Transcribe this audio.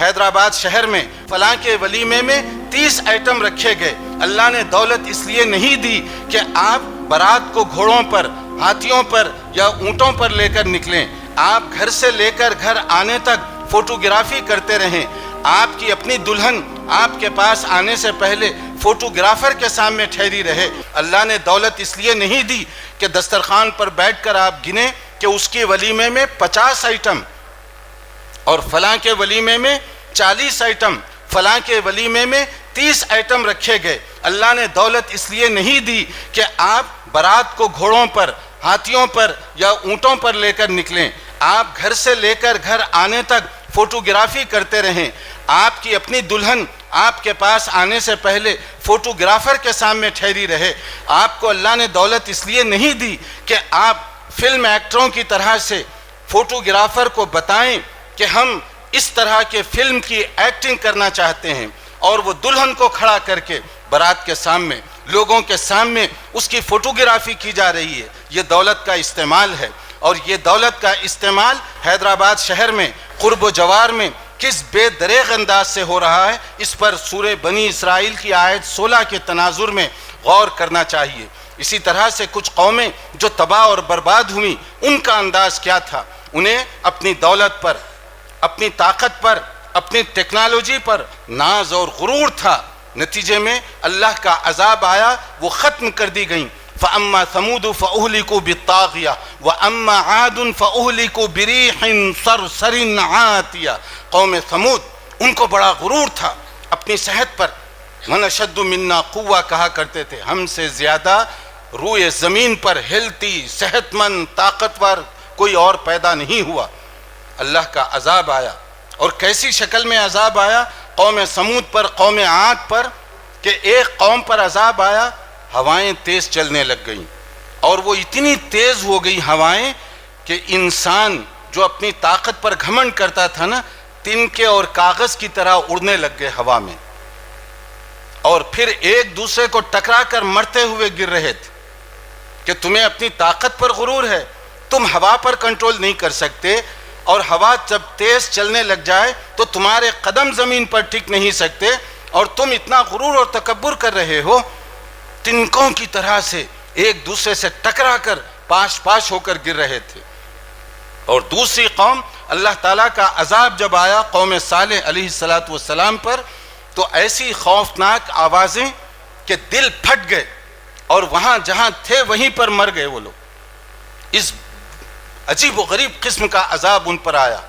حیدرآباد شہر میں فلاں کے ولیمے میں 30 آئٹم رکھے گئے۔ اللہ نے دولت اس لیے نہیں دی کہ آپ بارات کو گھوڑوں پر، ہاتھیوں پر یا اونٹوں پر لے کر نکلیں، آپ گھر سے لے کر گھر آنے تک فوٹوگرافی کرتے رہیں۔ آپ کی اپنی دلہن آپ کے پاس آنے سے پہلے فوٹوگرافر کے سامنے ٹھہری رہے۔ اللہ نے دولت اس لیے نہیں دی کہ دسترخوان پر بیٹھ کر آپ گنیں کہ اس کے ولیمے میں 50 آئٹم اور فلاں کے ولیمے میں 40 آئٹم، فلاں کے ولیمے میں 30 آئٹم رکھے گئے۔ اللہ نے دولت اس لیے نہیں دی کہ آپ بارات کو گھوڑوں پر، ہاتھیوں پر یا اونٹوں پر لے کر نکلیں، آپ گھر سے لے کر گھر آنے تک فوٹوگرافی کرتے رہیں۔ آپ کی اپنی دلہن آپ کے پاس آنے سے پہلے فوٹوگرافر کے سامنے ٹھہری رہے۔ آپ کو اللہ نے دولت اس لیے نہیں دی کہ آپ فلم ایکٹروں کی طرح سے فوٹوگرافر کو بتائیں کہ ہم اس طرح کے فلم کی ایکٹنگ کرنا چاہتے ہیں، اور وہ دلہن کو کھڑا کر کے بارات کے سامنے، لوگوں کے سامنے اس کی فوٹوگرافی کی جا رہی ہے۔ یہ دولت کا استعمال ہے، اور یہ دولت کا استعمال حیدرآباد شہر میں قرب و جوار میں کس بے دریغ انداز سے ہو رہا ہے، اس پر سورہ بنی اسرائیل کی آیت 16 کے تناظر میں غور کرنا چاہیے۔ اسی طرح سے کچھ قومیں جو تباہ اور برباد ہوئیں، ان کا انداز کیا تھا؟ انہیں اپنی دولت پر، اپنی طاقت پر، اپنی ٹیکنالوجی پر ناز اور غرور تھا۔ نتیجے میں اللہ کا عذاب آیا، وہ ختم کر دی گئیں۔ فَأَمَّا ثَمُودُ فَأُهْلِكُوا بِالطَّاغِيَةِ وَأَمَّا عَادٌ فَأُهْلِكُوا بِرِيحٍ صَرْصَرٍ عَاتِيَةٍ۔ قوم ثمود، ان کو بڑا غرور تھا اپنی صحت پر۔ مَنْ أَشَدُّ مِنَّا قُوَّةً کہا کرتے تھے، ہم سے زیادہ روئے زمین پر ہلتی، صحت مند، طاقتور کوئی اور پیدا نہیں ہوا۔ اللہ کا عذاب آیا، اور کیسی شکل میں عذاب آیا؟ قوم ثمود پر، قوم عاد پر، کہ ایک قوم پر عذاب آیا، ہوائیں تیز چلنے لگ گئیں، اور وہ اتنی تیز ہو گئی ہوائیں کہ انسان جو اپنی طاقت پر گھمنڈ کرتا تھا نا، تنکے اور کاغذ کی طرح اڑنے لگ گئے ہوا میں، اور پھر ایک دوسرے کو ٹکرا کر مرتے ہوئے گر رہے تھے۔ کہ تمہیں اپنی طاقت پر غرور ہے، تم ہوا پر کنٹرول نہیں کر سکتے، اور ہوا جب تیز چلنے لگ جائے تو تمہارے قدم زمین پر ٹک نہیں سکتے، اور تم اتنا غرور اور تکبر کر رہے ہو۔ تنکوں کی طرح سے ایک دوسرے سے ٹکرا کر پاش پاش ہو کر گر رہے تھے۔ اور دوسری قوم، اللہ تعالیٰ کا عذاب جب آیا قوم صالح علیہ السلام پر، تو ایسی خوفناک آوازیں کہ دل پھٹ گئے، اور وہاں جہاں تھے وہیں پر مر گئے وہ لوگ۔ اس عجیب و غریب قسم کا عذاب ان پر آیا۔